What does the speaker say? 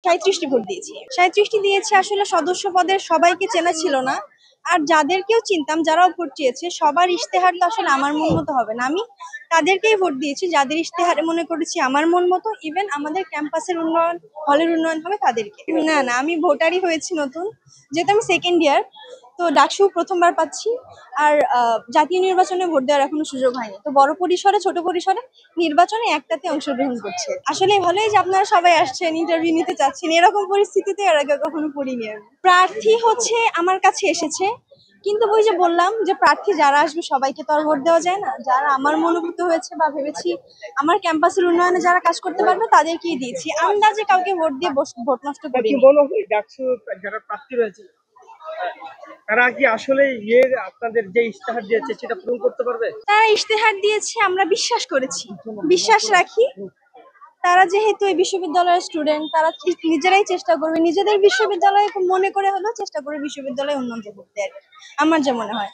37টি vote দিয়েছি। 37টি দিয়েছি, আসলে সদস্য পদের সবাইকে চেনা ছিল না। আর যাদেরকেও চিনতাম, যারাও ভোট চেয়েছে, সবার ইশতেহার তো আসলে আমার মন মতো হবে না। আমি তাদেরকেই ভোট দিয়েছি যাদের ইশতেহারে মনে করেছি আমার মন মতো। ইভেন আমাদের ক্যাম্পাসের উন্নয়ন, হলের উন্নয়ন হবে তাদেরকে। না না, আমি ভোটারই হয়েছি নতুন, যেহেতু আমি সেকেন্ড ইয়ার। তো ডাকসু প্রথমবার পাচ্ছি। আর জাতীয় নির্বাচনে ভোট দেওয়ার এখনো সুযোগ হয়নি। তো বড় পরিসরে, ছোট পরিসরে নির্বাচনে একটাতে অংশগ্রহণ করছে। আসলে ভালোই যে আপনারা সবাই আসছেন, ইন্টারভিউ নিতে চাচ্ছেন। এরকম পরিস্থিতিতে এর আগে কখনো পড়িনি আমি। প্রার্থী হচ্ছে আমার কাছে এসেছে, কিন্তু ওই যে বললাম যে প্রার্থী যারা আসবে সবাইকে তো আর ভোট দেওয়া যায় না। যারা আমার মনোভূত হয়েছে বা ভেবেছি আমার ক্যাম্পাসের উন্নয়নে যারা কাজ করতে পারবে তাদেরকেই দিয়েছি। আন্দাজে কাউকে ভোট দিয়ে ভোট নষ্ট করি। ডাকসু যারা প্রার্থী রয়েছে তারা কি আসলে আপনাদের যে ইশতেহার দিয়েছে সেটা পূরণ করতে পারবে? তারা ইশতেহার দিয়েছে, আমরা বিশ্বাস করেছি, বিশ্বাস রাখি। তারা যেহেতু এই বিশ্ববিদ্যালয়ের স্টুডেন্ট, তারা নিজেরাই চেষ্টা করবে, নিজেদের বিশ্ববিদ্যালয়ে মনে করে হলেও চেষ্টা করবে বিশ্ববিদ্যালয়ে উন্নতি করতে আর কি। আমার যে মনে হয়।